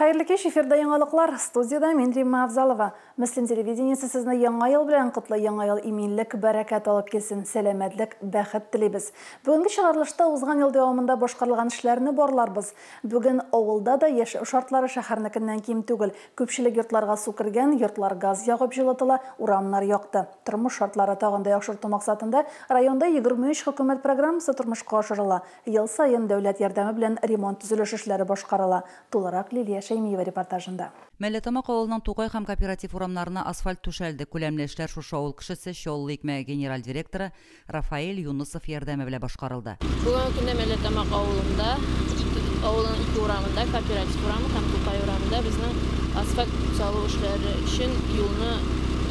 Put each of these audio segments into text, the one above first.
Хайырлы кеш, эфирда яңалыклар. Студияда мен Римма Авзалова. Муслим телевидениесі сезне яңа ел белән котлы, яңа ел иминлек, бәрәкәт алып келсен, сәламәтлек, бәхет телибез. Бүгенге чыгарылышта узган ел дәвамында башкарылган эшләрне барларбыз. Бүген авылда да яшәү шартлары шәһәрнекеннән ким түгел. Күпчелек йортларга су кергән, йортлар газ ягып җылытыла, урамнар якты. Тормыш шартлары тагын да яхшырту максатында районда 23 хөкүмәт программасы тормышка ашырыла. Ел саен дәүләт ярдәме белән ремонт төзелеш эшләре башкарыла. Тулырак Лилия Шәймиева репортажында. Мәлетама авылының Тукай һәм кооператив урамнарына асфальт түшәлде. Күләмле эшләр шушы авыл кешесе Чоллы икмәге генераль директоры Рафаэль Юнусов ярдәме белән башкарылды. Бүгенге көндә Мәлетама авылында, авылның 2 урамында, кооператив урамы һәм Тукай урамында безнең асфальт салу эшләре өчен юлны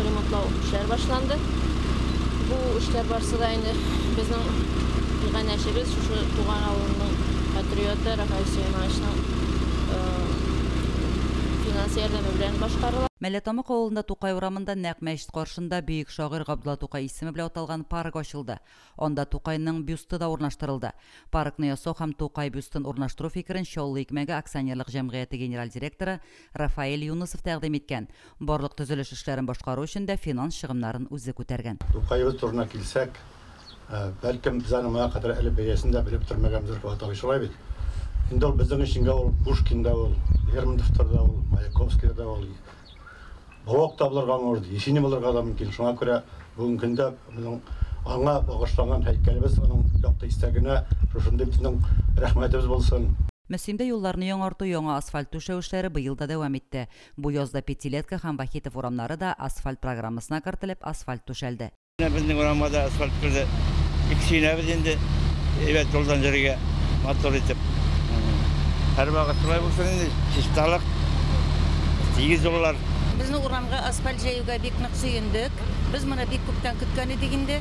ремонтлау эшләре башланды. Бу эшләр барысында инде безнең янәшебез шушы Туган авылының патриоты Рафаэль Сүймашның ярдәме белән башкарыла. Мәлетама авылында Тукай урамында нәкъ мәчет каршында бөек шагыйрь Габдулла Тукай исеме белән аталган парк ачылды. Анда Тукайның бюсты да урнаштырылды. Паркны ясау һәм Тукай бюстын урнаштыру фикерен Чоллы икмәге акционерлык җәмгыяте генераль директоры Рафаэль Юнусов тәкъдим иткән. Барлык төзелеш эшләрен башкару өчен дә финанс чыгымнарын үзе күтәргән. Тукай турына килсәк, бәлкем без аны моңа кадәр әле бәясендә белеп тормаганбыз дип аталышылай бит. Инде ул безнең өчен ул Пушкинда ул, Лермонтовта ул, Маяковскийда ул, Бавокта булырга мөмкин, Есени булырга да мөмкин. Шуңа күрә бүген көндә безнең аңа багышланган һәйкәлебез аның якты истәгенә шушында безнең рәхмәтебез булсын. Мөслимдә юлларны яңарту, яңа асфальт түшәү эшләре быел да дәвам итте. Бу язда Пятилетка һәм Вахитов урамнары да асфальт программасына кертелеп, асфальт түшәлде. Безнең урамда асфальт кирде. Иксинәбез инде әйбәт юлдан җиргә мотор итеп. Һәр вакыт шулай булсын инде, чисталык, тигез юллар. Безнең урамга асфальт җәюгә бик нык сөендек. Без моны бик күптән көткән идек инде.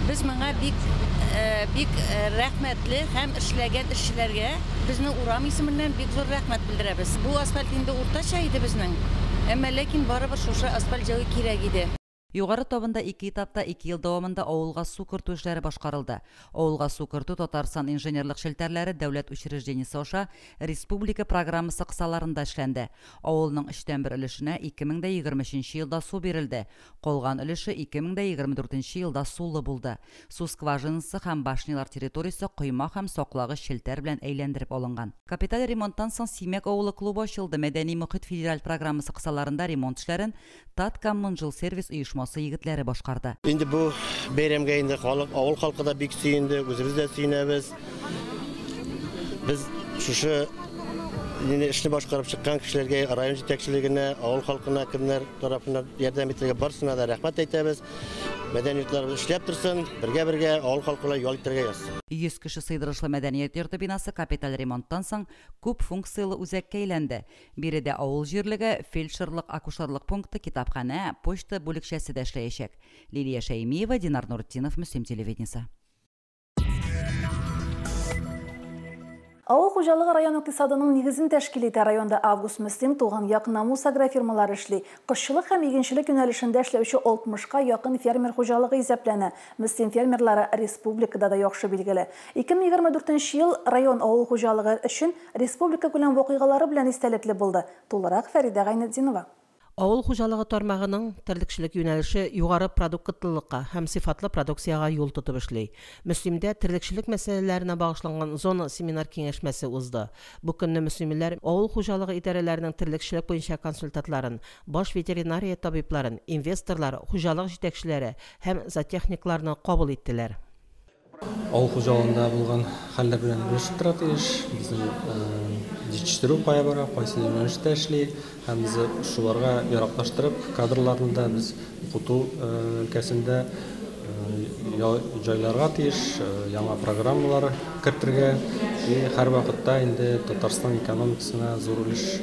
Без моңа бик рәхмәтле һәм эшләгән эшчеләргә безнең урам исеменнән бик зур рәхмәт белдерәбез. Бу асфальт инде уртача иде безнең. Әмма ләкин барыбер шушы асфальт җәю кирәк иде. Югары табында 2 этапта 2 ел дәвамында авылга су кертү эшләре башкарылды. Авылга су кертү Татарстан инженерлык шелтәрләре дәүләт учреждениесе аша республика программасы кысаларында эшләнде. Авылның 3/1 өлешенә 2023 елда су бирелде. Калган өлеше 2024 елда сулы булды. Су скважинасы һәм башнялар территориясе койма һәм саклагыч шелтәр белән әйләндереп алынган. Капиталь ремонттан соң Симәк авылы клубы ачылды. Мәдәни мөхит федераль программасы кысаларында ремонт эшләрен Таткоммунжил сервис егетләре башкарды. Инде бу бәйрәмгә инде халык, авыл халкы да бик сөенде, үзебез дә сөенәбез. Без шушы эшне башкарып чыккан кешеләргә, район җитәкчелегенә, авыл халкына, кемнәр тарафыннан ярдәм итәргә барсына да рәхмәт әйтәбез. Мәдәниятләребез эшләп торсын, бергә ял халкына ял итәргә яз. 100 кеше сыйдырышлы мәдәният йорты бинасы капиталь ремонттан соң күп функциялы үзәккә әйләнде. Биредә авыл җирлеге, фельдшерлык, акушерлык пункты, китапханә, почта бүлекчәсе дә эшләячәк. Лилия Шәймиева, Динар Нуртдинов, Муслим телевидениесе. Авыл хуҗалыгы район икътисадының нигезен тәшкил итә. Районда Август Муслим туган якын намус агрофирмалары эшли. Кышчылык һәм игенчелек юнәлешендә эшләүче 60-ка якын фермер хуҗалыгы исәпләнә. Муслим фермерлары республикада да яхшы билгеле. 2024 ел район авыл хуҗалыгы өчен республика күләм вакыйгалары белән истәлекле булды. Тулырак Фәридә Гайнетдинова. Авыл хуҗалыгы тармагының терлекчелек юнәлеше югары продуктлылыкка һәм сыйфатлы продукцияга юл тотып эшли. Муслимдә терлекчелек мәсьәләләренә багышланган зона семинар киңәшмәсе узды. Бу көнне муслимләр авыл хуҗалыгы идарәләренең терлекчелек буенча консультатларын, баш ветеринария табибларын, инвесторлар, хуҗалык җитәкчеләре һәм зоотехникларны кабул иттеләр. Авыл хуҗалыгында булган хәлләр белән белешеп тотыш, безнең җитештерү кая бара, кайсы юнәлештә эшли, һәм без шуларга яраклаштырып, кадрларны да без укыту өлкәсендә җайларга тиеш, яңа программалар кертергә, һәр вакытта инде Татарстан экономикасына зур өлеш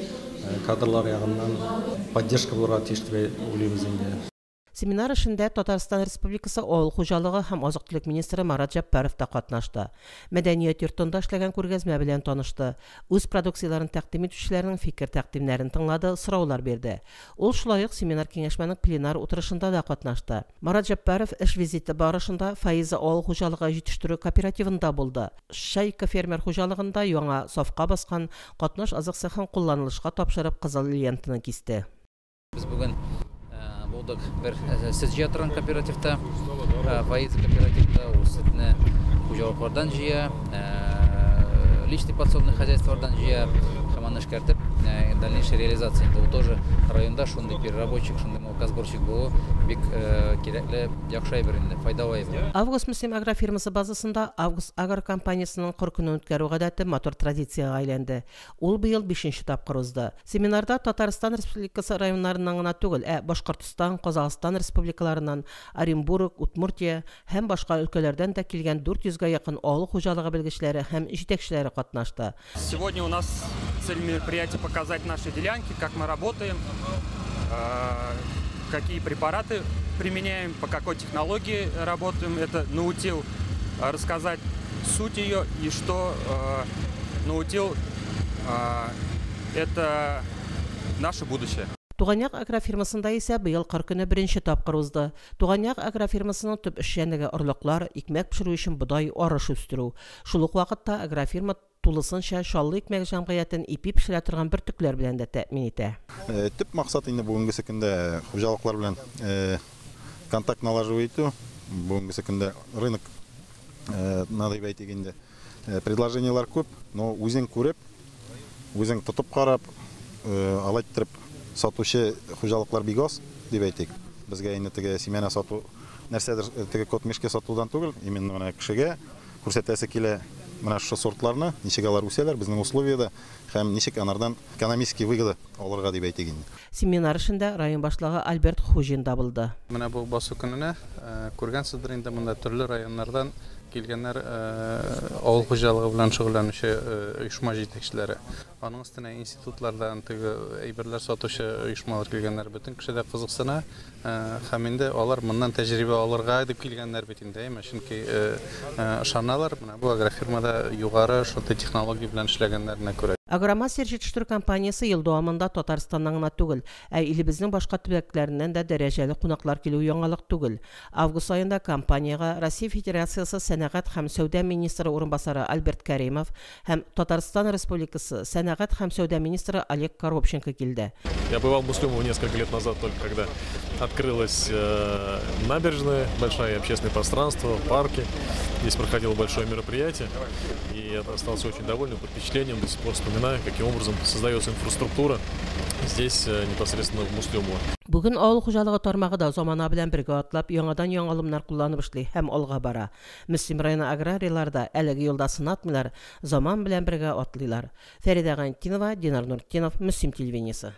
кадрлар ягыннан поддержка булырга тиеш дип уйлыйбыз инде. Семинар эшендә Татарстан Республикасы авыл хуҗалыгы һәм азык-төлек министры Марат Җаппаров та катнашты. Мәдәният йортында эшләгән күргәзмә белән танышты. Үз продукцияларын тәкъдим итүчеләрнең фикер тәкъдимнәрен тыңлады, сораулар бирде. Ул шулай ук семинар киңәшмәнең пленар утырышында да катнашты. Марат Җаппаров эш визиты барышында Фаиза авыл хуҗалыгы җитештерү кооперативында булды. Шайка фермер хуҗалыгында яңа сафка баскан катнаш азык цехын кулланылышка тапшырып кызыл лентаны кисте. Без бүген булдык бер сетҗә торган кооперативта, Фаиза кооперативта, ул сетне хуҗалыклардан җыя, личный подсобный хозяйстволардан җыя, һәм эшкәртеп, дальнейшая реализация. Ул тоже районда шундый переработчик, шундый молокосборщик булу бик кирәкле, яхшы әйбер инде, файдалы әйбер. Август Мөслим агрофирмасы базасында Август агро компаниясының 40 көнен үткәрү гадәте матур традициягә әйләнде. Ул быел 5нче тапкыр узды. Семинарда Татарстан Республикасы районнарыннан гына түгел, Башкортстан, Казакъстан республикаларыннан, Оренбург, Удмуртия һәм башка өлкәләрдән дә килгән 400-га якын авыл хуҗалыгы белгечләре һәм җитәкчеләре катнашты. Сегодня у нас цель мероприятия показать наши делянки, как мы работаем, какие препараты применяем, по какой технологии работаем. Это наутил, рассказать суть ее и что наутил это наше будущее. Туганьяк агрофирмасында исә быел 40 көне 1нче тапкыр узды. Туганьяк агрофирмасының төп эшчәнлеге орлыклар, икмәк пешерү өчен бодай, арыш үстерү. Шул ук вакытта агрофирма тулысынча шаллы икмәк җәмгыятен ипи пешерә торган бөртекләр белән дә тәэмин итә. Төп максат инде бүгенге көндә хуҗалыклар белән контакт налаживать итү. Бүгенге көндә рынок надо әйтик инде. Предложениялар күп, но үзең күреп, үзең тотып карап, алайттырып сатучы хуҗалыклар бик аз дип әйтик. Безгә инде теге семена сату нәрсәдер теге котмешкә сатудан түгел, именно менә кешегә күрсәтәсе килә менә шу сортларны, ничек алар үсәләр безнең условиядә һәм ничек анардан экономически выгода алырга дип әйтик инде. Семинар эшендә район башлыгы Альберт Хужин да булды. Менә бу басу көненә күргәнсездер инде монда төрле районнардан килгәннәр авыл хуҗалыгы белән шөгыльләнүче оешма җитәкчеләре. Аның өстенә институтлардан теге әйберләр сатучы оешмалар килгәннәр, бөтен кеше дә кызыксына һәм инде алар моннан тәҗрибә алырга дип килгәннәр бит инде, чөнки ышаналар, менә бу агрофирмада югары шундый технология белән эшләгәннәренә күрә. Агромассер җитештерү компаниясе ел дәвамында Татарстаннан гына түгел, илебезнең башка төбәкләреннән дә дәрәҗәле кунаклар килү яңалык түгел. Август аенда компанияга Россия Федерациясы сәнәгать һәм сәүдә министры урынбасары Альберт Кәримов һәм Татарстан Республикасы сәнәгать һәм сәүдә министры Олег Коробченко килде. Я бывал в Муслюмово несколько лет назад, только когда открылась набережная, большое общественное пространство, парки. Здесь проходило большое мероприятие, и я остался очень довольным, под впечатлением, до сих пор вспоминаю, каким образом создается инфраструктура здесь непосредственно в Муслюмово. Бүген авыл хуҗалыгы тармагы да замана белән бергә атлап, яңадан яңалымнар кулланып эшли һәм алга бара. Мөслим районы аграрийлар да әлеге юлда сынатмыйлар, заман белән бергә атлыйлар. Фәридә Гантинова, Динар Нуртдинов, Мөслим телевидениесе.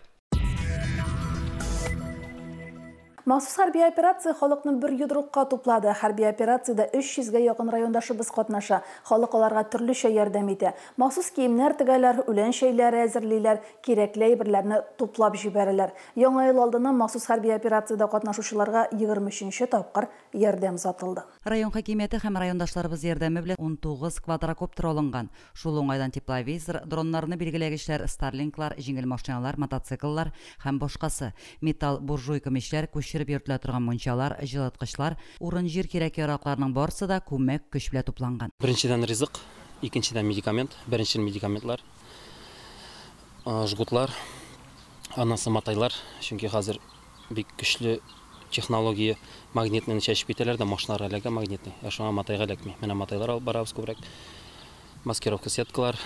Махсус хәрби операция халыкны бер йодрыкка туплады. Хәрби операциядә 300-гә якын райондашыбыз катнаша. Халык аларга төрлечә ярдәм итә. Махсус киемнәр тегәләр, үлән шәйләре әзерлиләр, кирәкле әйберләрне туплап җибәрәләр. Яңа ел алдыннан махсус хәрби операциядә катнашучыларга 23нче тапкыр ярдәм сатылды. Район хакимияте һәм райондашларыбыз ярдәме белән 19 квадрокоптер алынган. Шул уңайдан тепловизор, дроннарны билгеләгечләр, старлинклар, җиңел машиналар, мотоцикллар һәм башкасы. Металл буржуйка мичләр, күчереп йөртелә торган мунчалар, җылыткычлар, урын җир кирәк-яракларның барысы да күмәк көч белән тупланган. Беренчедән ризык, икенчедән медикамент, беренче медикаментлар, жгутлар, аннан матайлар, чөнки хәзер бик көчле технология магнитны чәчеп китәләр дә машиналар әлегә магнитный. Шуңа матайга эләкми. Менә матайлар алып барабыз күбрәк. Маскировка сеткалар,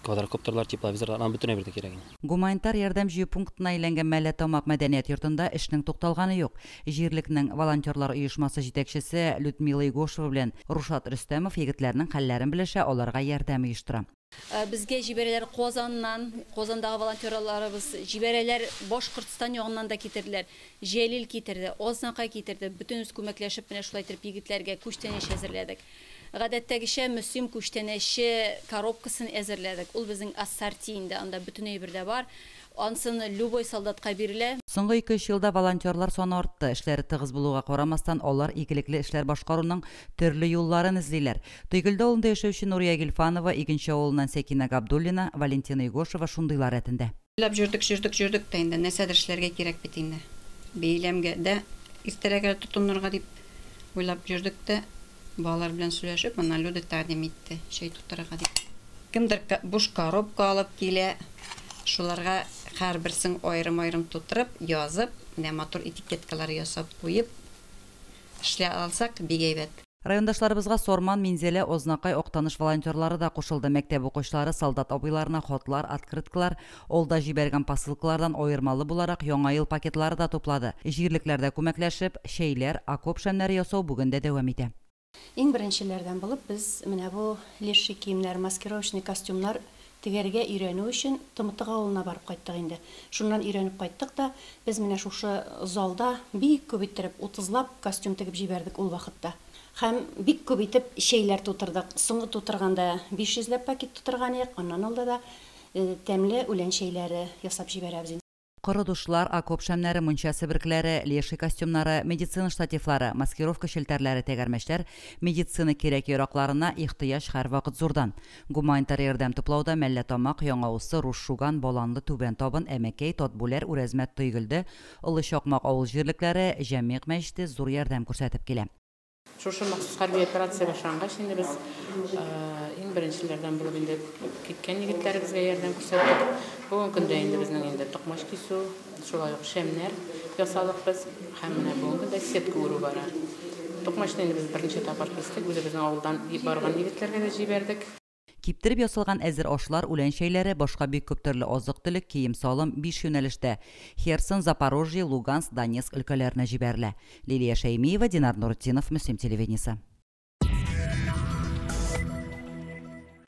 квадрокоптерлар, тепловизорлар, бөтен әйбер кирәк. Гуманитар ярдәм җыю пунктына әйләнгән Мәләтамак мәдәният йортында эшнең тукталганы юк. Җирлекнең волонтерлар оешмасы җитәкчесе Людмила Игошева белән Рушат Рөстәмов егетләрнең хәлләрен белешә, аларга ярдәм оештыра. Безгә җибәрәләр Казаннан, Казандагы волонтерларыбыз җибәрәләр, Башкортстан ягыннан да китерделәр, Җәлил китерде, Ознака китерде, бөтен үз күмәкләшеп менә шулай итеп егетләргә күчтәнәч әзерләдек. Гадәттәгечә Мөслим күчтәнәче коробкасын әзерләдек. Ул безнең ассорти инде, анда бөтен әйбер дә бар. ансын любой солдатка бирелә. Соңгы 2 елда волонтерлар саны артты. Эшләре тыгыз булуга карамастан, алар игелекле эшләр башкаруның төрле юлларын эзлиләр. Тойгылда авылында яшәүче Нурия Гилфанова, Игенче авылыннан Сәкинә Габдуллина, Валентина Игошева шундыйлар рәтендә. Уйлап жүрдек тә инде нәрсәдер эшләргә кирәк бит инде. Бәйләмгә дә иртәрәгә тотынырга дип уйлап жүрдек тә, балалар белән сөйләшеп, моны люди тәкъдим итте, чәй тутырырга дип. Кемдер буш коробка алып килә, шуларга һәрберсен аерым-аерым тутырып, язып, менә матур этикеткалар ясап куеп, эшлә алсак бик әйбәт. Райондашларыбызга Сорман, Минзеле, Ознакай, Октаныш волонтерлары да кушылды. Мәктәп укучылары солдат абыйларына хотлар, открыткалар, олда җибәргән посылкалардан аермалы буларак яңа ел пакетлары да туплады. Җирлекләрдә күмәкләшеп, шәйләр, окоп шәмнәре ясау бүген дә дәвам итә. Иң беренчеләрдән булып без менә бу леши киемнәр, маскировочный костюмнар тегәргә өйрәнү өчен Тымытыга авылына барып кайттык инде. Шуннан өйрәнеп кайттык да, без менә шушы залда бик күп иттереп 30лап костюм тегеп җибәрдек ул вакытта. Һәм бик күп итеп шәйләр тутырдык. Соңгы тутырганда 500лап пакет тутырган идек, аннан алда да тәмле үлән шәйләре ясап җибәрәбез. Коры душлар, окоп шәмнәре, мунча себеркләре, леши костюмнары, медицина штативлары, маскировка шелтәрләре тәгәрмәчләр, медицина кирәк-яракларына ихтыяҗ һәрвакыт зурдан. Гуманитар ярдәм туплауда Мәлләтамак, Яңаусы, Рушшуган, Боланлы, Түбән Табын, Әмәкәй, Тотбүләр, Үрәзмәт, Тойгылды, Олы Чакмак авыл җирлекләре Җәмигъ мәчете зур ярдәм күрсәтеп килә. Шушы махсус хәрби операция башлангач, инде без иң беренчеләрдән булып инде киткән егетләребезгә ярдәм күрсәттек. Бүген көндә инде безнең инде токмаш кисү, шулай ук шәмнәр ясадык без, һәм менә бүген көндә сетка уру бара. Токмашны инде без беренче тапкыр кистек, үзебезнең авылдан барган егетләргә дә җибәрдек. Киптереп ясалган әзер ашлар, үлән шәйләре, башка бик күп төрле азык-төлек, кием-салым 5 юнәлештә. Херсон, Запорожье, Луганск, Донецк өлкәләренә җибәрелә. Лилия Шәймиева, Динар Нуртдинов, Мөслим телевидениесе.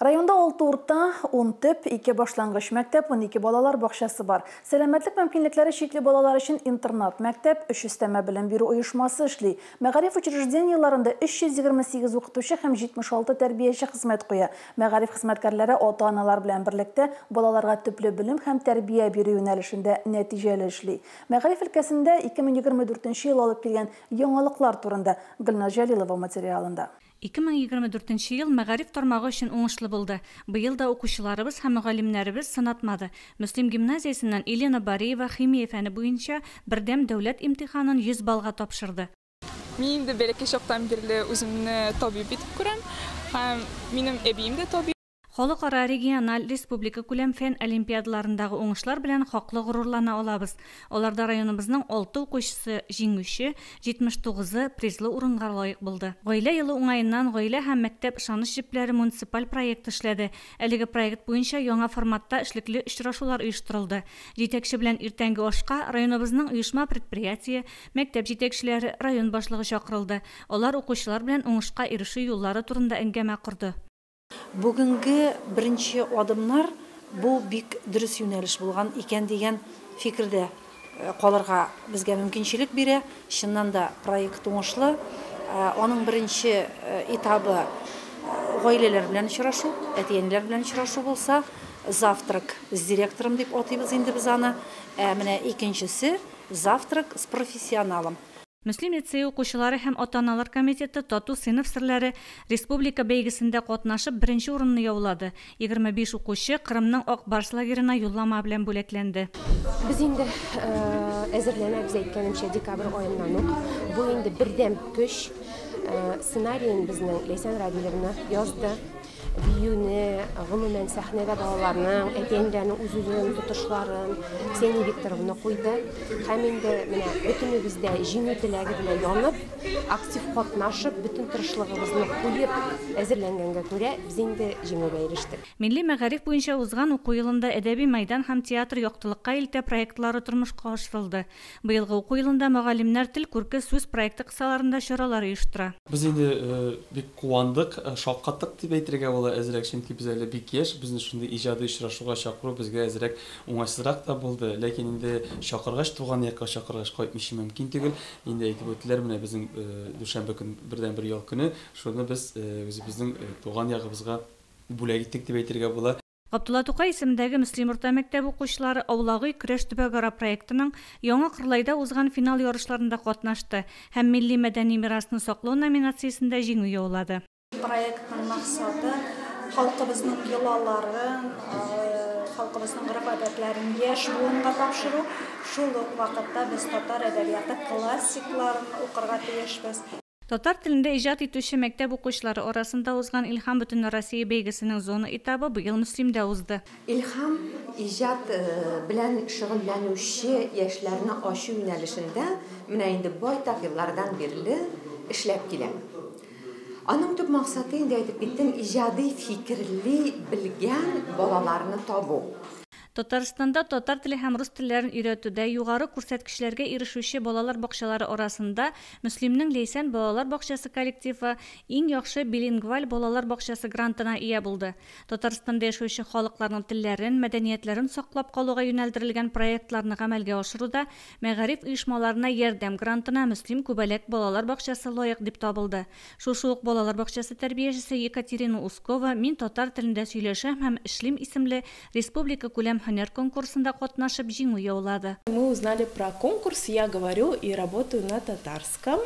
Районда 6 урта, 10 төп, 2 башлангыч мәктәп, 12 балалар бакчасы бар. Сәламәтлек мөмкинлекләре шикле балалар өчен интернат мәктәп, 3 өстәмә белем бирү оешмасы эшли. Мәгариф учреждениеларында 328 укытучы һәм 76 тәрбияче хезмәт куя. Мәгариф хезмәткәрләре ата-аналар белән берлектә балаларга төпле белем һәм тәрбия бирү юнәлешендә нәтиҗәле эшли. Мәгариф өлкәсендә 2024 ел алып килгән яңалыклар турында Гөлназ Җәлилова материалында. 2024 ел мәгариф тармагы өчен уңышлы булды. Быел да укучыларыбыз һәм мөгаллимнәребез сынатмады. Мөслим гимназиясеннән Елена Бариева химия фәне буенча бердәм дәүләт имтиханын 100 балга тапшырды. Мин инде бәләкәй чактан бирле үземне табиб итеп күрәм һәм минем әбием дә табиб. Халыкара региональ республика күләм фән олимпиадаларындагы уңышлар белән хаклы горурлана алабыз. Аларда районыбызның 6 укучысы җиңүче, 79-ы призлы урынга лаек булды. Гаилә елы уңаеннан гаилә һәм мәктәп ышаныч җепләре муниципаль проект эшләде. Әлеге проект буенча яңа форматта эшлекле очрашулар оештырылды. Җитәкче белән иртәнге ашка районыбызның оешма предприятие, мәктәп җитәкчеләре, район башлыгы чакырылды. Алар укучылар белән уңышка ирешү юллары турында әңгәмә курды. Бүгенге беренче адымнар бу бик дөрес юнәлеш булган икән дигән фикердә калырга безгә мөмкинчелек бирә. Чыннан да проект уңышлы. Аның беренче этабы гаиләләр белән очрашу, әтиәннәр белән очрашу булса, завтрак с директором дип атыйбыз инде без аны. Менә икенчесе завтрак с профессионалом. Мөслим лицей укучылары һәм ата-аналар комитеты тату сыйныф серләре республика бәйгесендә катнашып беренче урынны яулады. 25 укучы Кырымның Акбарс лагерына юллама белән бүләкләнде. Без инде әзерләнәбез әйткәнемчә декабрь аеннан ук. Бу инде бердәм көч. Сценарийын безнең Ләйсән Радиловна язды. Биюне, гомумән сәхнәдә балаларның, әтиәннәрнең үз-үзен тотышларын Ксения Викторовна куйды. Һәм инде менә бөтенебездә җиңү теләге белән янып, актив катнашып, бөтен тырышлыгыбызны куеп әзерләнгәнгә күрә без инде җиңүгә ирештек. Милли мәгариф буенча узган уку елында әдәби майдан һәм театр яктылыкка илтә проектлары тормышка ашырылды. Быелгы уку елында мөгаллимнәр тел күрке сүз проекты кысаларында чаралар оештыра. Без инде бик куандык, шаккаттык дип әйтергә әзрәк, чөнки без әле бик яшь, безне шундый иҗади очрашуга чакыру безгә әзрәк уңайсызрак да булды. Ләкин инде чакыргач туган якка чакыргач кайтмыйчы мөмкин түгел. Инде әйтеп үттеләр, менә безнең дүшәмбе көн бердән-бер ял көне, шуны без үзебезнең туган ягыбызга бүләк иттек дип әйтергә була. Габдулла Тукай исемендәге Мөслим урта мәктәбе укучылары Аулагы көрәш төбәгара проектының яңа Кырлайда узган финал ярышларында катнашты һәм милли мәдәни мирасны саклау номинациясендә җиңү яулады. Проектның максаты халкыбызның йолаларын, халкыбызның гыйбадәтләрен яшь буынга тапшыру. Шул ук вакытта без татар әдәбияты классикларын укырга тиешбез. Татар телендә иҗат итүче мәктәп укучылары арасында узган Илһам бөтен Россия бәйгесенең зона этабы быел Мөслимдә узды. Илһам иҗат белән шөгыльләнүче яшьләрне ачу юнәлешендә менә инде байтак еллардан бирле эшләп килә. Аның төп максаты инде әйтеп киттем, иҗади фикерле белгән балаларны табу. Татарстанда татар теле һәм рус телләрен өйрәтүдә югары күрсәткечләргә ирешүче балалар бакчалары арасында Мөслимнең Лейсән балалар бакчасы коллективы иң яхшы билингваль балалар бакчасы грантына ия булды. Татарстанда яшәүче халыкларның телләрен, мәдәниятләрен саклап калуга юнәлдерелгән проектларны гамәлгә ашыруда мәгариф оешмаларына ярдәм грантына Мөслим Күбәләк балалар бакчасы лаек дип табылды. Шушы ук балалар бакчасы тәрбиячесе Екатерина Ускова "Мин татар телендә сөйләшәм һәм эшлим" исемле республика күләм һөнәр конкурсында катнашып җиңү яулады. Мы узнали про конкурс, я говорю и работаю на татарском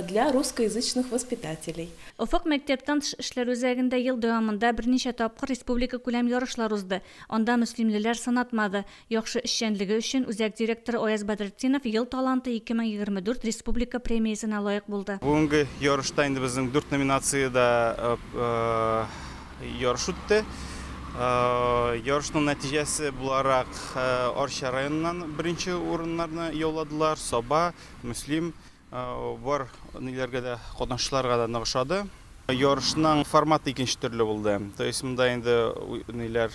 для русскоязычных воспитателей. Офык мәктәптән тыш эшләр үзәгендә ел дәвамында берничә тапкыр республика күләм ярышлар узды. Анда мөслимлеләр сынатмады. Яхшы эшчәнлеге өчен үзәк директоры Ояз Бадретдинов ел таланты 2024 республика премиясенә лаек булды. Бүгенге ярышта инде безнең 4 номинациядә ярыш үтте. Ярышның нәтиҗәсе буларак Арча районыннан беренче урыннарны яуладылар. Саба, Мөслим бар ниләргә дә катнашучыларга да ныгышады. Ярышның форматы икенче төрле булды. То есть монда инде ниләр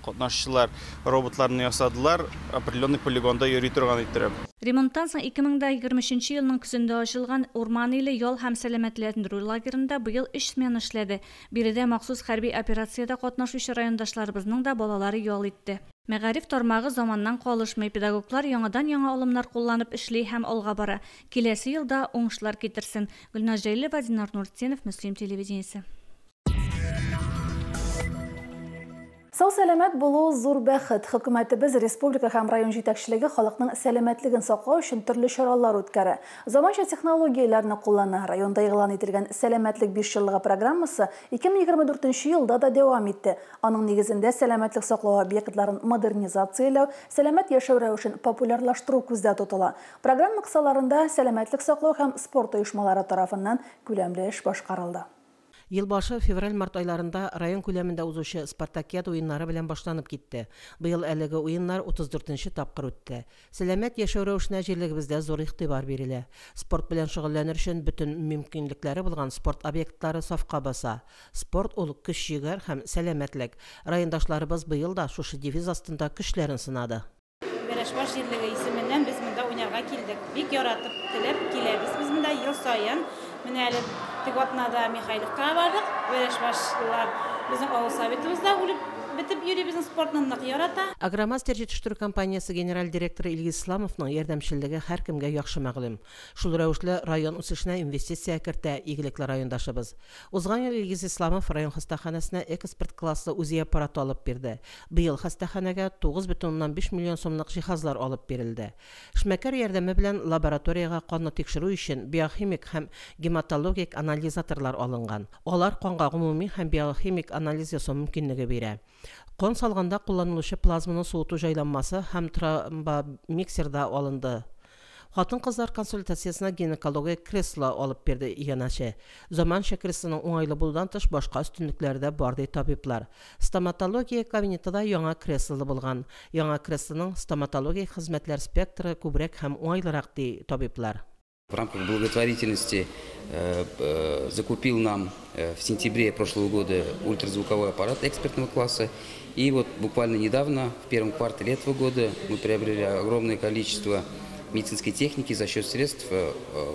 катнашучылар роботларны ясадылар, определенный полигонда йөри торган иттереп. Ремонттан соң 2023 елның көзендә ачылган Урман иле ял һәм сәламәтләндерү лагерында быел 3 смена эшләде. Биредә махсус хәрби операциядә катнашучы райондашларыбызның да балалары ял итте. Мәгариф тармагы заманнан калышмый, педагоглар яңадан-яңа алымнар кулланып эшли һәм алга бара. Киләсе елда уңышлар китерсен. Гөлназ Җәйлева, Динар Нуртдинов, Мөслим телевидениесе. Сау сәламәт булу зур бәхет. Хөкүмәтебез республика һәм район җитәкчелеге халыкның сәламәтлеген саклау өчен төрле чаралар үткәрә. Заманча технологияләрне куллана. Районда игълан ителгән сәламәтлек 5 еллыгы программасы 2024 елда да дәвам итте. Аның нигезендә сәламәтлек саклау объектларын модернизацияләү, сәламәт яшәү рәвешен популярлаштыру күздә тотыла. Программа кысаларында сәламәтлек саклау һәм спорт оешмалары тарафыннан күләмле эш башкарылды. Ел башы февраль-март айларында район күләмендә узучы Спартакиада уеннары белән башланып китте. Быел әлеге уеннар 34-нче тапкыр үтте. Сәламәт яшәү рәвешенә җирлегебездә зур игътибар бирелә. Спорт белән шөгыльләнер өчен бөтен мөмкинлекләре булган спорт объектлары сафка баса. Спорт ул көч җигәр һәм сәламәтлек. Райондашларыбыз быел да шушы девиз астында көчләрен сынады. Берәшбаш җирлеге исеменнән без монда уйнарга килдек. Бик яратып, теләп киләбез. Біз монда ел саен менә әле Тегватнада Михайловка бардык. Берәшбашлар безнең авыл советыбызда үлеп битеп йөри, безнең спортны нык ярата. Агромастер җитештерү компаниясе генераль директоры Илгиз Исламовның ярдәмчелеге һәркемгә яхшы мәгълүм. Шул рәвешле район үсешенә инвестиция кертә игелекле райондашыбыз. Узган ел Илгиз Исламов район хастаханәсенә экспорт класслы үзи аппарат алып бирде. Быел хастаханәгә 9,5 миллион сумлык җиһазлар алып бирелде. Эшмәкәр ярдәме белән лабораториягә канны тикшерү өчен биохимик һәм гематологик анализаторлар алынган. Алар канга гомуми һәм биохимик анализ ясау мөмкинлеге бирә. Кон салганда кулланылучы плазманы суыту җайланмасы һәм тромбомиксерда алынды. Хатын-кызлар консультациясына гинекология кресло алып бирде янәче. Заманча креслоның уңайлы булудан тыш башка өстенлекләре дә бар ди табиблар. Стоматология кабинетында яңа кресло булган. Яңа креслоның стоматология хезмәтләр спектры күбрәк һәм уңайлырак ди табиблар. В рамках благотворительности закупил нам в сентябре прошлого года ультразвуковой аппарат экспертного класса. И вот буквально недавно, в первом квартале этого года, мы приобрели огромное количество медицинской техники за счет средств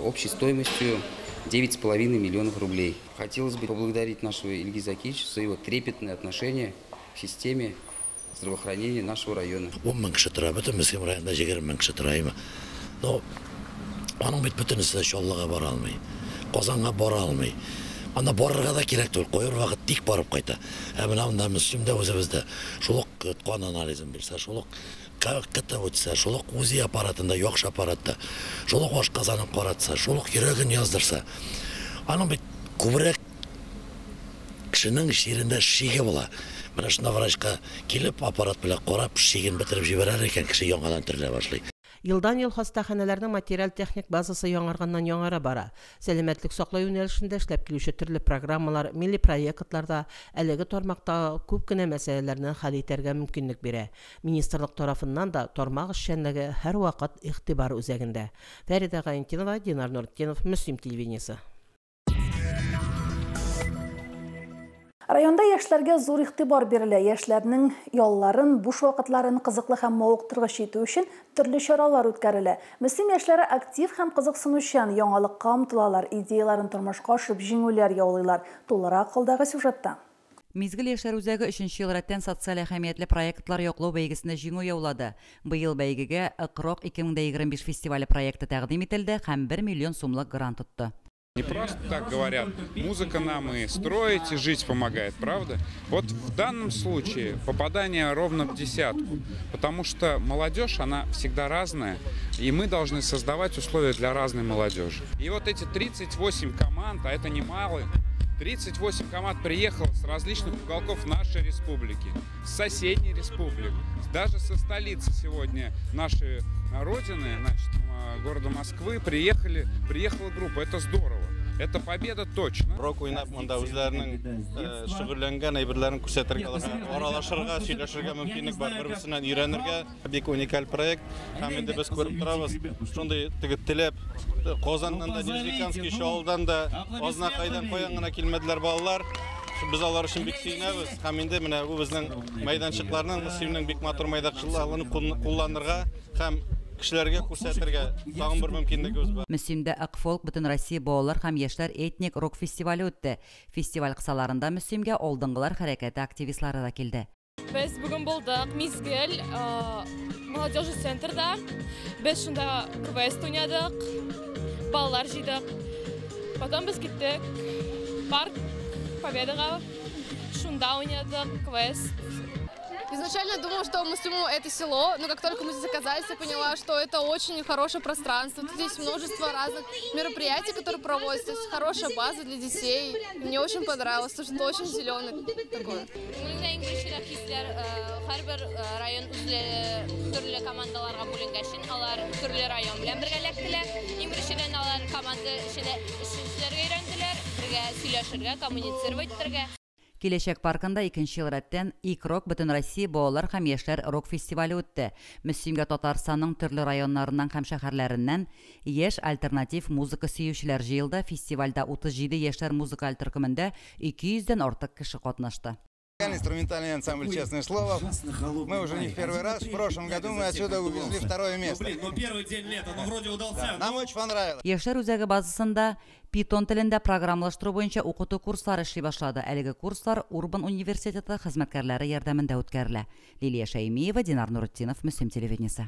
общей стоимостью 9,5 миллионов рублей. Хотелось бы поблагодарить нашего Ильгиза Акича за его трепетное отношение к системе здравоохранения нашего района. Аның бит бөтенесе Чаллыга бара алмый, Казанга бара алмый. анда барырга да керек түгел, коер вакыт тик барып кайта. Мына Муслимде өзүбүздө шулук кан анализин берсе, шулук ката өтсө, шулук УЗИ аппаратында, юакш аппаратта, шулук ашказанын каратса, шулук йөрөгүн яздырса. Анын бит көбүрөөк кишинин шеринде шиге була. Мына шундай врачка келип, аппарат менен карап, шиген битирип жиберер экен, киши яңадан тириле башлый. Йылдан-йыл хастаханаларның материал техник базасы яңарганнан яңара бара. Сәламәтлек саклау юнәлешендә эшләп килүче төрле программалар, милли проектларда әлеге тармакта күп кенә мәсьәләләрне хәл итәргә мөмкинлек бирә. Министрлык тарафыннан да тармак эшчәнлеге һәр вакыт игътибар үзәгендә. Фәрида Гаентинова, Динар Нуртдинов, Муслим телевидениесе. Районда яшьләргә зур игътибар бирелә. Яшьләрнең ялларын, буш вакытларын кызыклы һәм мавыктыргыч итү өчен төрле чаралар үткәрелә. Мөслим яшьләре актив һәм кызыксынучан, яңалыкка омтылалар, идеяларын тормышка ашырып җиңүләр яулыйлар. Тулырак кылдагы сюжетта. Мизгел яшьләр үзәге 3нче ел рәттән социаль әһәмиятле проектлар яклау бәйгесенә җиңү яулады. Быел бәйгегә ИКРОК 2025 фестивале проекты тәкъдим ителде һәм 1 миллион сумлык грант тотты. Не просто так говорят, музыка нам и строить, и жить помогает, правда? Вот в данном случае попадание ровно в десятку, потому что молодежь, она всегда разная, и мы должны создавать условия для разной молодежи. И вот эти 38 команд, а это немало, 38 команд приехало с различных уголков нашей республики, с соседней республики, даже со столицы сегодня нашей родины, значит, города Москвы, приехала группа. Это здорово. Это победа точно. Рок уйнап, монда үзләренең шөгыльләнгән әйберләрен күрсәтергә, аралашырга, сөйләшергә мөмкинлек бар, бер-берсеннән өйрәнергә. Бик уникаль проект. Һәм инде без күреп торабыз, шундый теләп, Казаннан да, Нижнекамский шоудан да, Азнакайдан каян гына килмәделәр балалар. Biz алар өчен бик сөйнәбез. Һәм инде менә бу безнең мәйданчыкларның, Муслимның бик матур мәйданчыкларын кулланырга һәм кешеләргә күрсәтергә тагын бер мөмкинлегебез бар. Мөслимдә Акфолк бөтен Россия балалар һәм яшьләр этник рок фестивале үтте. Фестиваль кысаларында Муслимгә алдынгылар хәрәкәте активистлары да килде. Без бүген булдык Мизгел молодежь центрда. Без шунда квест уйнадык, балалар җыйдык. Потом без киттек парк Победага, шунда уйнадык квест. Изначально я думала, что Муслиму это село, но как только мы здесь оказались, я поняла, что это очень хорошее пространство. Тут есть множество разных мероприятий, которые проводятся, есть хорошая база для детей. Мне очень понравилось, потому что это очень зеленый такой. Район төрле командаларга бүленгән, алар төрле район белән бергәләктеләр. Иң беренчедән алар команда эшенә эшләргә өйрәнделәр, бергә сөйләшергә, коммуницировать итәргә. Киләчәк паркында 2нче ел рәттән ИКРОК бөтен Россия балалар һәм яшьләр рок фестивале үтте. Мөслимгә Татарстанның төрле районнарыннан һәм шәһәрләреннән яшь альтернатив музыка сөючеләр җыелды. Фестивальдә 37 яшьләр музыкаль төркемендә 200-дән артык кеше катнашты. Инструментальный ансамбль «Честное слово». Мы уже не в первый раз. В прошлом году мы отсюда увезли второе место. Но первый день лета, но вроде удался. Нам очень понравилось. Яшьләр үзәге базасында Python телендә программалаштыру буенча укыту курслары эшли башлады. Әлеге курслар Урбан университеты хезмәткәрләре ярдәмендә үткәрелә. Лилия Шәймиева, Динар Нуртдинов, Муслим телевидениесе.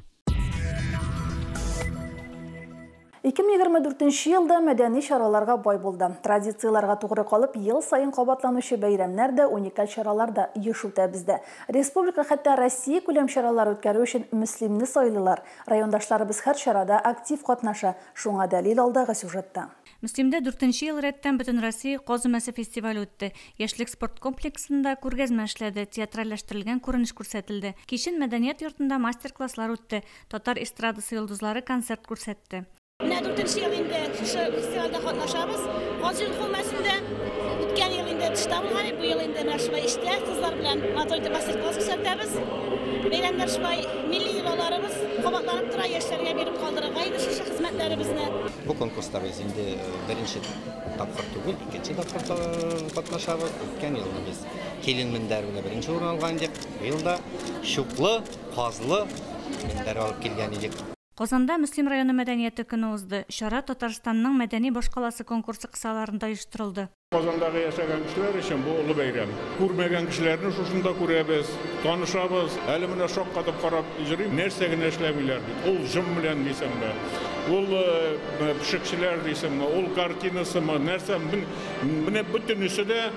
2024 елда мәдәни чараларга бай булды. Традицияларга тугры калып, ел сайын кабатланучы бәйрәмнәр дә, уникаль чаралар да еш үтә бездә. Республика хәтта Россия күләм чаралар үткәрү өчен Муслимны сайлыйлар. Райондашларыбыз һәр чарада актив катнаша. Шуңа дәлил алдагы сюжетта. Муслимдә 4нче ел рәттән бөтен Россия Козымәсе фестивале үтте. Яшьлек спорт комплексында күргәзмә эшләде, театральләштерелгән күренеш күрсәтелде. Кичен мәдәният йортында мастер-класслар үтте. Татар эстрадасы йолдызлары концерт күрсәтте. Менә 4нче ел инде фестивальдә катнашабыз. Казан хәлмәсендә үткән ел инде тышта булган, бу ел инде шулай иштә кызлар белән матур мастер-класс күрсәтәбез. Бәйрәмнәр шулай милли йолаларыбыз кабатланып тора, яшьләргә биреп калдырырга иде шушы хезмәтләребезне. Бу конкурста без инде беренче тапкыр түгел, икенче тапкыр катнашабыз. Үткән елда без келин мендәр белән беренче урын алган идек. Бу елда шуклы, казлы мендәр алып килгән идек. Qozonda Müslim rayonu мәдәнияте көне узды. Шара Татарстанның мәдәни башкаласы конкурсы кысаларында оештырылды. Qozondagi yaşagan kişiler için bu ulu bayram. Көрмеген кишилерни шушунда көрөбүз, таанышабыз. Әле менә шок катып карап жүрүм, нерсеге эшлебилер дейт. Ул жым белән дисемме, ул пишекчилер дисемме, ул картинасымы, нәрсә менә бүтүнүсү дә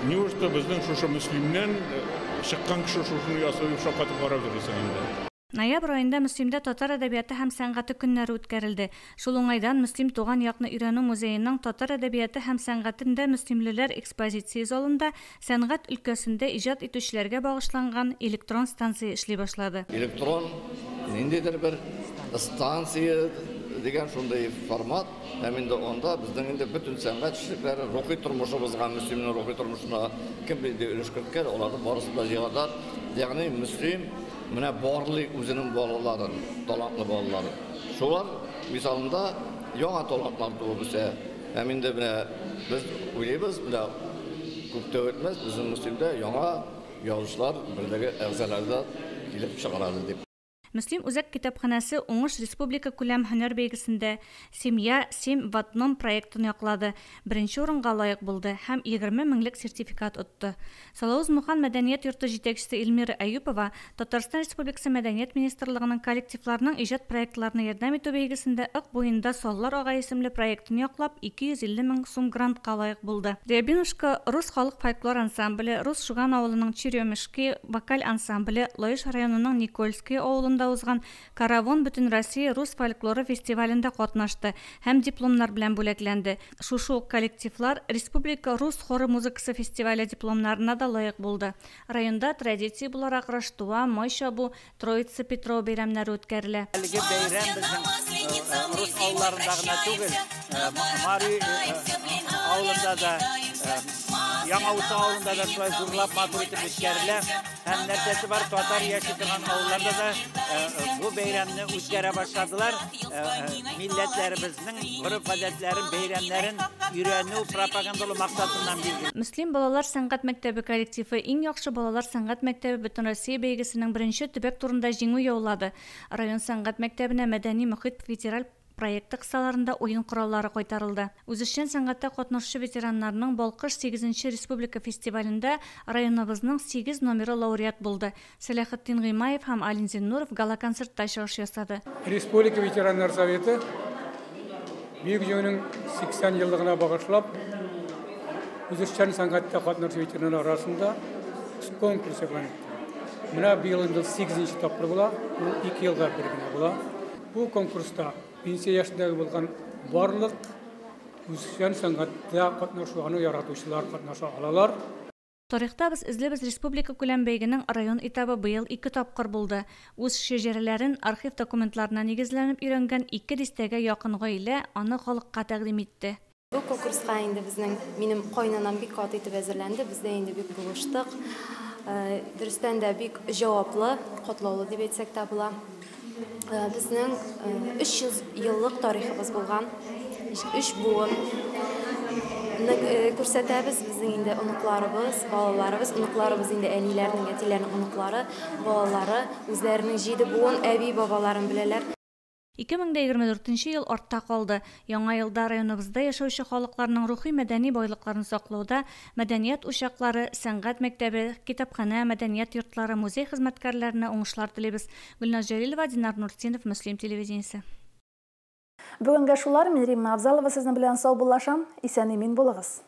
неужто биздин шушы муслимнен чыккан киши шушуну ясап шок катып карап жүрсөң инде. Ноябрь айында Мөслимдә татар әдәбияты һәм сәнгате көннәре үткәрелде. Шул уңайдан Мөслим туган якны өйрәнү музееның татар әдәбияты һәм сәнгатендә мөслимлеләр экспозиция залында сәнгать өлкәсендә иҗат итүчеләргә багышланган электрон станция эшли башлады. Электрон ниндидер бер станция дигән шундай формат, һәм инде онда безнең инде бөтен сәнгать эшлекләре рухи тормышыбызга, мөслимнең рухи тормышына кем инде өлеш керткән, аларны барысы да җыядар. Ягъни мөслим менә барлык үзенең балаларын, талантлы балаларын. Шулар мисалында яңа талантлар туып үсә. Һәм инде менә без уйлыйбыз, менә күптә үтмәс безнең мөслимдә яңа язучылар берлеге әгъзаларда килеп чыгарады дип. Мөслим үзәк китапханәсе уңыш республика күләм һөнәр бәйгесендә «Семья 7 в одном» проектын яклады. Беренче урынга лаек булды һәм 20 меңлек сертификат отты. Салавыз Мухан мәдәният йорты җитәкчесе Эльмира Әюпова Татарстан Республикасы мәдәният министрлыгының коллективларның иҗат проектларына ярдәм итү бәйгесендә Ык буенда Соллар агай исемле проектын яклап 250 мең сум грантка лаек булды. Рябинушка рус халык фольклор ансамбле, Рус Шуган авылының Черемешки вокаль ансамбле, Лоиш районының Никольский авылында узган Каравон бөтен Россия рус фольклоры фестивалендә катнашты һәм дипломнар белән бүләкләнде. Шушы коллективлар Республика рус хоры музыкасы фестивале дипломнарына да лаек булды. Районда традиция буларак Раштуа, Май чабу, Троица Петров бәйрәмнәре үткәрелә. Әлеге бәйрәм безнең рус авылларында гына түгел, Мари авылында да, Яңавыл авылында да шулай зурлап матур итеп үткәрелә. Һәм нәрсәсе бар, татар яши торган авылларда да bu бәйрәмне үткәрә башладылар. Милләтләребезнең гореф-гадәтләрен, бәйрәмнәрен өйрәнү пропагандалау максатыннан бирде. Мөслим балалар сәнгать мәктәбе коллективы иң яхшы балалар сәнгать мәктәбе бөтен Россия бәйгесенең беренче төбәк турында җиңү яулады. Район сәнгать мәктәбенә мәдәни мөхит федераль проекты кысаларында уен кораллары кайтарылды. Үзешчән сәнгатьтә катнашучы ветераннарның Балкыш 8-нче республика фестивалендә районыбызның 8 номеры лауреат булды. Сәләхетдин Гыймаев һәм Алин Зиннуров гала-концертта чыгыш ясады. Республика ветераннар советы бөек җиңүнең 80 еллыгына багышлап, үзешчән сәнгатьтә катнашучы ветераннар арасында конкурс ясаган. Менә быел инде 8-нче тапкыр була, бу 2 елга бер генә була. Бу конкурста пенсия яшындагы булган барлык үзешчән сәнгатьтә катнашуны яратучылар катнаша алалар. Тарихта без эзлебез республика күләм бәйгенең район этабы быел 2 тапкыр булды. Үз шәҗәрәләрен архив документларына нигезләнеп өйрәнгән 2 дистәгә якын гаилә аны халыкка тәкъдим итте. Бу конкурска инде безнең минем кайнанам бик каты итеп әзерләнде. Без дә инде бик булыштык. Дөрестән дә бик җаваплы, катлаулы дип әйтсәк тә була. Безнең 300 еллык тарихыбыз булган. 3 буын. Күрсәтәбез безнең инде оныкларыбыз, балаларыбыз, оныкларыбыз инде әниләрнең, әтиләрнең оныклары, балалары үзләренең 7 буын әби бабаларын беләләр. 2024 ел артта калды. Яңа елда районыбызда яшәүче халыкларның рухи мәдәни байлыкларын саклауда мәдәният учаклары, сәнгать мәктәбе, китапханә, мәдәният йортлары, музей хезмәткәрләренә уңышлар телибез. Гөлназ Җәлилова, Динар Нуртдинов, Мөслим телевидениесе. Бүгенге шулар, Рим Мавзалова сезнең белән сау булашам. Исән-имин булыгыз.